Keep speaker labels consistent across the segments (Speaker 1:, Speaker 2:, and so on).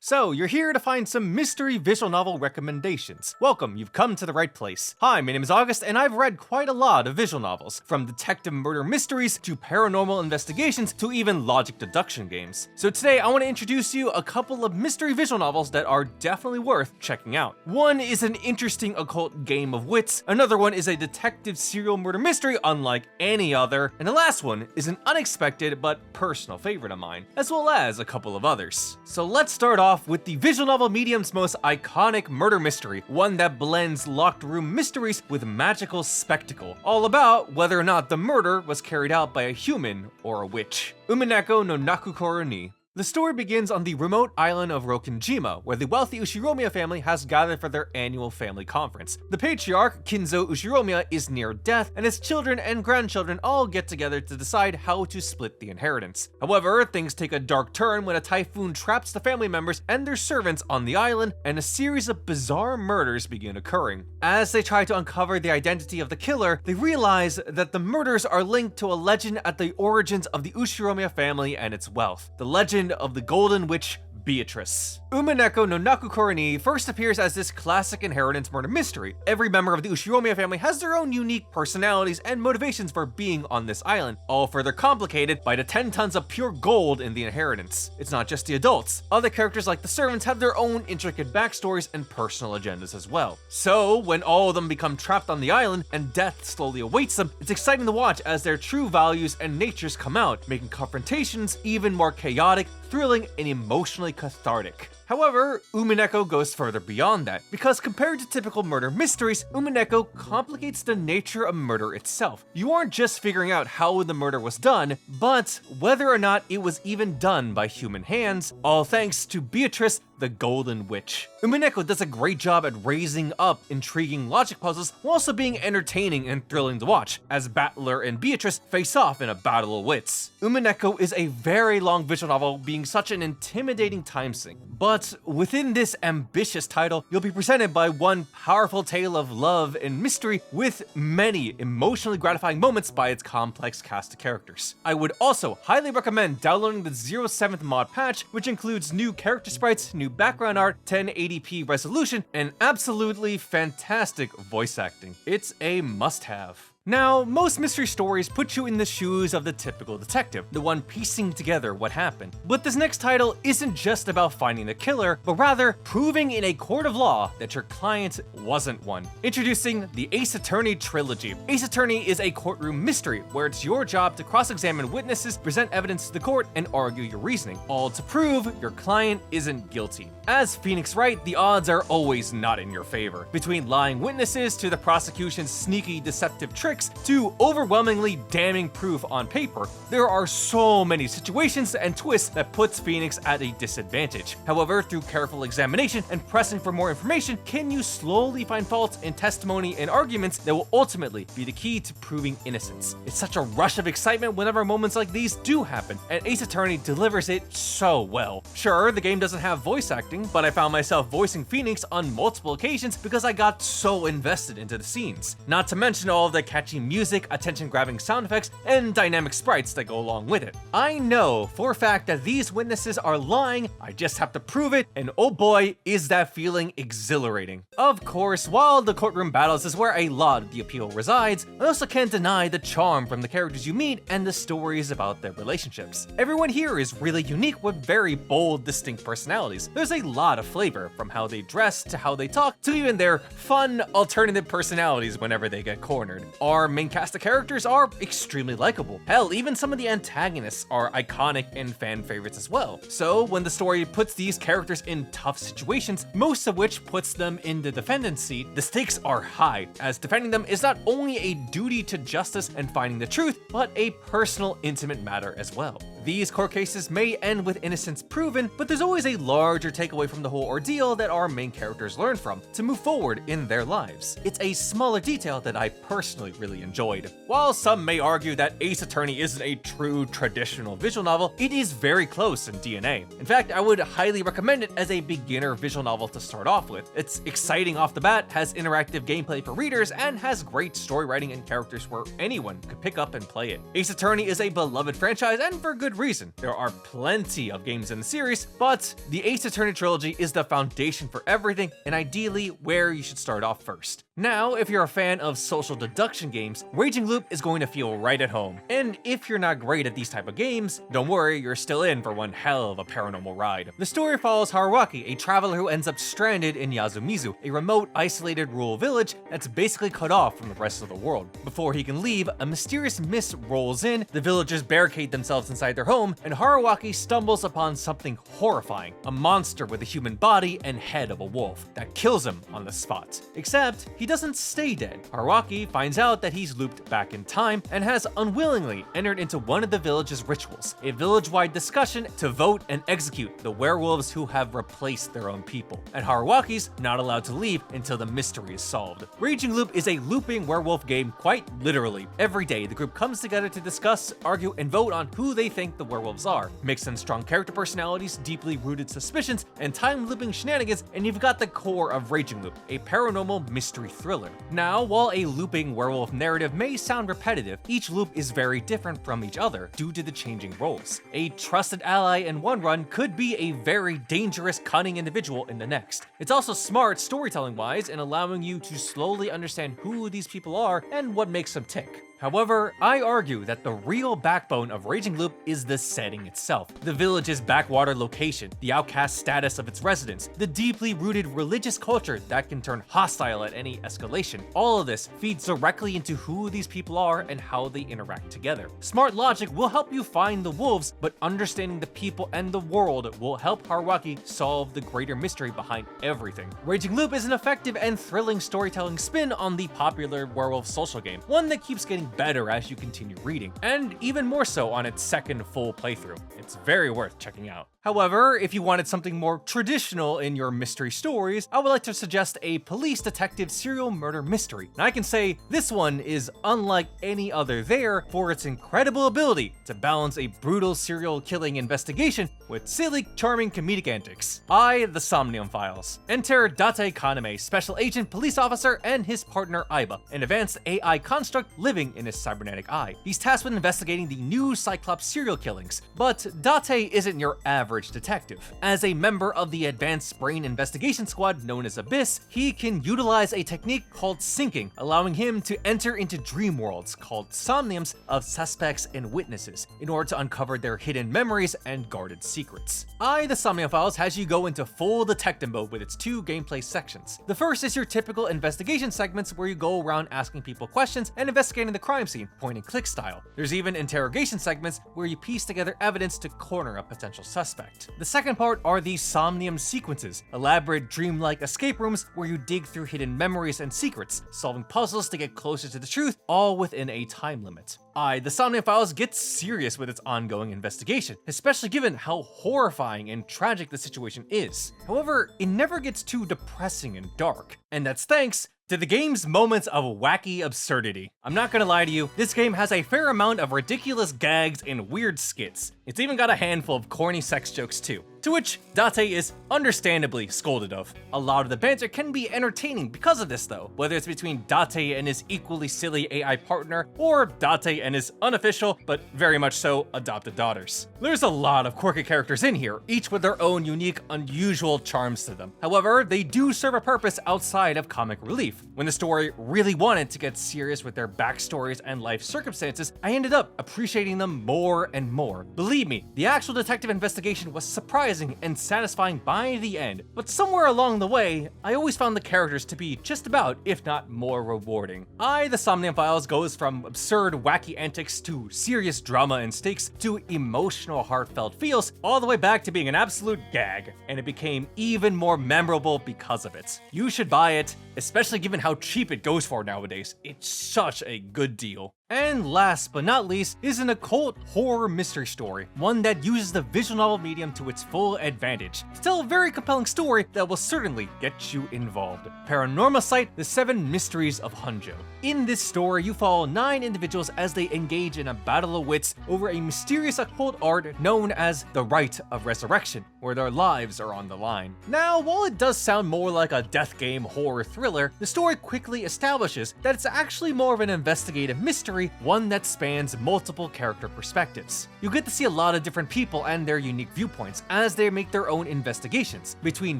Speaker 1: So, you're here to find some mystery visual novel recommendations. Welcome, you've come to the right place. Hi, my name is August, and I've read quite a lot of visual novels, from detective murder mysteries to paranormal investigations to even logic deduction games. So today I want to introduce you a couple of mystery visual novels that are definitely worth checking out. One is an interesting occult game of wits, another one is a detective serial murder mystery unlike any other, and the last one is an unexpected but personal favorite of mine, as well as a couple of others. So let's start off with the visual novel medium's most iconic murder mystery, one that blends locked room mysteries with magical spectacle, all about whether or not the murder was carried out by a human or a witch. Umineko no Nakukoro ni. The story begins on the remote island of Rokinjima, where the wealthy Ushiromiya family has gathered for their annual family conference. The patriarch, Kinzo Ushiromiya, is near death, and his children and grandchildren all get together to decide how to split the inheritance. However, things take a dark turn when a typhoon traps the family members and their servants on the island, and a series of bizarre murders begin occurring. As they try to uncover the identity of the killer, they realize that the murders are linked to a legend at the origins of the Ushiromiya family and its wealth. The legend of the Golden Witch Beatrice. Umineko no Nakukoro ni first appears as this classic inheritance murder mystery. Every member of the Ushiromiya family has their own unique personalities and motivations for being on this island, all further complicated by the 10 tons of pure gold in the inheritance. It's not just the adults. Other characters like the servants have their own intricate backstories and personal agendas as well. So, when all of them become trapped on the island and death slowly awaits them, it's exciting to watch as their true values and natures come out, making confrontations even more chaotic, thrilling, and emotionally cathartic. However, Umineko goes further beyond that, because compared to typical murder mysteries, Umineko complicates the nature of murder itself. You aren't just figuring out how the murder was done, but whether or not it was even done by human hands, all thanks to Beatrice, the Golden Witch. Umineko does a great job at raising up intriguing logic puzzles while also being entertaining and thrilling to watch, as Battler and Beatrice face off in a battle of wits. Umineko is a very long visual novel, being such an intimidating time sink. But within this ambitious title, you'll be presented by one powerful tale of love and mystery with many emotionally gratifying moments by its complex cast of characters. I would also highly recommend downloading the 07th mod patch, which includes new character sprites, new background art, 1080p resolution, and absolutely fantastic voice acting. It's a must-have. Now, most mystery stories put you in the shoes of the typical detective, the one piecing together what happened. But this next title isn't just about finding the killer, but rather proving in a court of law that your client wasn't one. Introducing the Ace Attorney trilogy. Ace Attorney is a courtroom mystery where it's your job to cross-examine witnesses, present evidence to the court, and argue your reasoning, all to prove your client isn't guilty. As Phoenix Wright, the odds are always not in your favor. Between lying witnesses to the prosecution's sneaky, deceptive tricks, to overwhelmingly damning proof on paper, there are so many situations and twists that puts Phoenix at a disadvantage. However, through careful examination and pressing for more information, can you slowly find faults in testimony and arguments that will ultimately be the key to proving innocence. It's such a rush of excitement whenever moments like these do happen, and Ace Attorney delivers it so well. Sure, the game doesn't have voice acting, but I found myself voicing Phoenix on multiple occasions because I got so invested into the scenes. Not to mention all of the catchy music, attention-grabbing sound effects, and dynamic sprites that go along with it. I know for a fact that these witnesses are lying, I just have to prove it, and oh boy, is that feeling exhilarating. Of course, while the courtroom battles is where a lot of the appeal resides, I also can't deny the charm from the characters you meet and the stories about their relationships. Everyone here is really unique with very bold, distinct personalities. There's a lot of flavor, from how they dress to how they talk to even their fun, alternative personalities whenever they get cornered. Our main cast of characters are extremely likable. Hell, even some of the antagonists are iconic and fan favorites as well. So when the story puts these characters in tough situations, most of which puts them in the defendant's seat, the stakes are high, as defending them is not only a duty to justice and finding the truth, but a personal, intimate matter as well. These court cases may end with innocence proven, but there's always a larger takeaway from the whole ordeal that our main characters learn from to move forward in their lives. It's a smaller detail that I personally really enjoyed. While some may argue that Ace Attorney isn't a true traditional visual novel, it is very close in DNA. In fact, I would highly recommend it as a beginner visual novel to start off with. It's exciting off the bat, has interactive gameplay for readers, and has great story writing and characters where anyone could pick up and play it. Ace Attorney is a beloved franchise, and for good good reason. There are plenty of games in the series, but the Ace Attorney trilogy is the foundation for everything, and ideally where you should start off first. Now, if you're a fan of social deduction games, Raging Loop is going to feel right at home. And if you're not great at these type of games, don't worry, you're still in for one hell of a paranormal ride. The story follows Haruaki, a traveler who ends up stranded in Yasumizu, a remote, isolated rural village that's basically cut off from the rest of the world. Before he can leave, a mysterious mist rolls in, the villagers barricade themselves inside their home, and Haruaki stumbles upon something horrifying, a monster with a human body and head of a wolf that kills him on the spot. Except, he doesn't stay dead. Haruaki finds out that he's looped back in time and has unwillingly entered into one of the village's rituals, a village-wide discussion to vote and execute the werewolves who have replaced their own people. And Haruaki's not allowed to leave until the mystery is solved. Raging Loop is a looping werewolf game quite literally. Every day, the group comes together to discuss, argue, and vote on who they think the werewolves are. Mix in strong character personalities, deeply rooted suspicions, and time-looping shenanigans, and you've got the core of Raging Loop, a paranormal mystery thriller. Now, while a looping werewolf narrative may sound repetitive, each loop is very different from each other due to the changing roles. A trusted ally in one run could be a very dangerous, cunning individual in the next. It's also smart storytelling-wise in allowing you to slowly understand who these people are and what makes them tick. However, I argue that the real backbone of Raging Loop is the setting itself. The village's backwater location, the outcast status of its residents, the deeply rooted religious culture that can turn hostile at any escalation. All of this feeds directly into who these people are and how they interact together. Smart logic will help you find the wolves, but understanding the people and the world will help Haruaki solve the greater mystery behind everything. Raging Loop is an effective and thrilling storytelling spin on the popular werewolf social game, one that keeps getting better as you continue reading, and even more so on its second full playthrough. It's very worth checking out. However, if you wanted something more traditional in your mystery stories, I would like to suggest a police detective serial murder mystery. And I can say this one is unlike any other there for its incredible ability to balance a brutal serial killing investigation with silly, charming comedic antics. The Somnium Files. Enter Date Kaname, special agent police officer, and his partner Aiba, an advanced AI construct living in his cybernetic eye. He's tasked with investigating the new Cyclops serial killings, but Date isn't your average detective. As a member of the advanced brain investigation squad known as Abyss, he can utilize a technique called syncing, allowing him to enter into dream worlds called somniums of suspects and witnesses in order to uncover their hidden memories and guarded secrets. The Somnium Files has you go into full detective mode with its two gameplay sections. The first is your typical investigation segments where you go around asking people questions and investigating the crime scene, point and click style. There's even interrogation segments where you piece together evidence to corner a potential suspect. The second part are the Somnium sequences, elaborate dreamlike escape rooms where you dig through hidden memories and secrets, solving puzzles to get closer to the truth, all within a time limit. The Somnium Files gets serious with its ongoing investigation, especially given how horrifying and tragic the situation is. However, it never gets too depressing and dark, and that's thanks to the game's moments of wacky absurdity. I'm not gonna lie to you, this game has a fair amount of ridiculous gags and weird skits. It's even got a handful of corny sex jokes too, to which Date is understandably scolded of. A lot of the banter can be entertaining because of this though, whether it's between Date and his equally silly AI partner, or Date and his unofficial, but very much so, adopted daughters. There's a lot of quirky characters in here, each with their own unique, unusual charms to them. However, they do serve a purpose outside of comic relief. When the story really wanted to get serious with their backstories and life circumstances, I ended up appreciating them more and more. Believe me, the actual detective investigation was surprising and satisfying by the end, but somewhere along the way, I always found the characters to be just about, if not more rewarding. The Somnium Files goes from absurd, wacky antics to serious drama and stakes to emotional, heartfelt feels, all the way back to being an absolute gag, and it became even more memorable because of it. You should buy it, especially given how cheap it goes for nowadays. It's such a good deal. And last but not least is an occult horror mystery story, one that uses the visual novel medium to its full advantage to tell a very compelling story that will certainly get you involved. Paranormal Site: The Seven Mysteries of Honjo. In this story, you follow 9 individuals as they engage in a battle of wits over a mysterious occult art known as the Rite of Resurrection, where their lives are on the line. Now, while it does sound more like a death game horror thriller, the story quickly establishes that it's actually more of an investigative mystery mystery, one that spans multiple character perspectives. You'll get to see a lot of different people and their unique viewpoints as they make their own investigations, between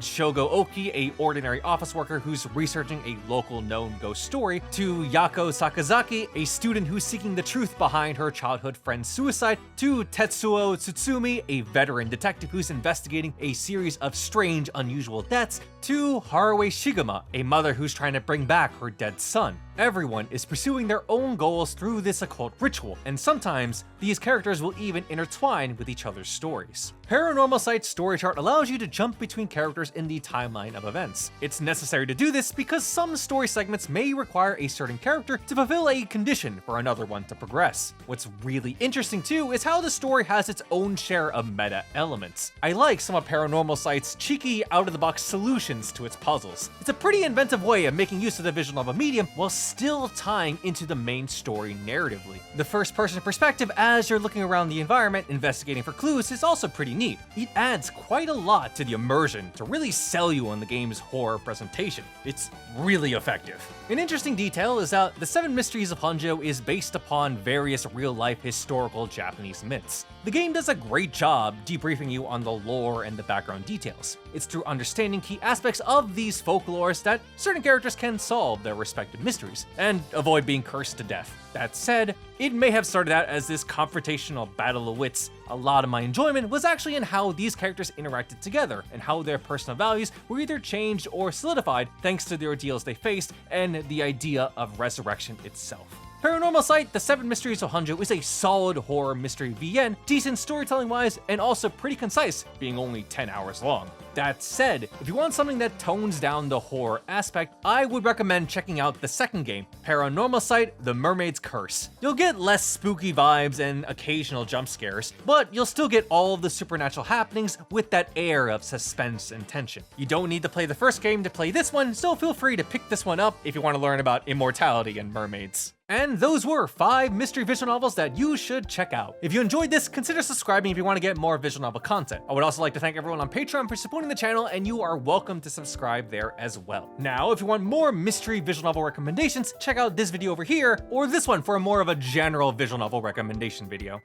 Speaker 1: Shogo Oki, a ordinary office worker who's researching a local known ghost story, to Yako Sakazaki, a student who's seeking the truth behind her childhood friend's suicide, to Tetsuo Tsutsumi, a veteran detective who's investigating a series of strange, unusual deaths, to Haruo Shigema, a mother who's trying to bring back her dead son. Everyone is pursuing their own goals through this occult ritual, and sometimes these characters will even intertwine with each other's stories. Paranormal Sight's story chart allows you to jump between characters in the timeline of events. It's necessary to do this because some story segments may require a certain character to fulfill a condition for another one to progress. What's really interesting too is how the story has its own share of meta elements. I like some of Paranormal Sight's cheeky, out-of-the-box solutions to its puzzles. It's a pretty inventive way of making use of the visual novel medium while still tying into the main story narratively. The first-person perspective as you're looking around the environment investigating for clues is also pretty neat. It adds quite a lot to the immersion to really sell you on the game's horror presentation. It's really effective. An interesting detail is that the Seven Mysteries of Honjo is based upon various real-life historical Japanese myths. The game does a great job debriefing you on the lore and the background details. It's through understanding key aspects of these folklores that certain characters can solve their respective mysteries, and avoid being cursed to death. That said, it may have started out as this confrontational battle of wits. A lot of my enjoyment was actually in how these characters interacted together, and how their personal values were either changed or solidified thanks to the ordeals they faced and the idea of resurrection itself. Paranormal Sight: The Seven Mysteries of Honjo is a solid horror mystery VN, decent storytelling-wise, and also pretty concise, being only 10 hours long. That said, if you want something that tones down the horror aspect, I would recommend checking out the second game, Paranormal Sight: The Mermaid's Curse. You'll get less spooky vibes and occasional jump scares, but you'll still get all of the supernatural happenings with that air of suspense and tension. You don't need to play the first game to play this one, so feel free to pick this one up if you want to learn about immortality and mermaids. And those were 5 mystery visual novels that you should check out. If you enjoyed this, consider subscribing if you want to get more visual novel content. I would also like to thank everyone on Patreon for supporting the channel, and you are welcome to subscribe there as well. Now, if you want more mystery visual novel recommendations, check out this video over here, or this one for more of a general visual novel recommendation video.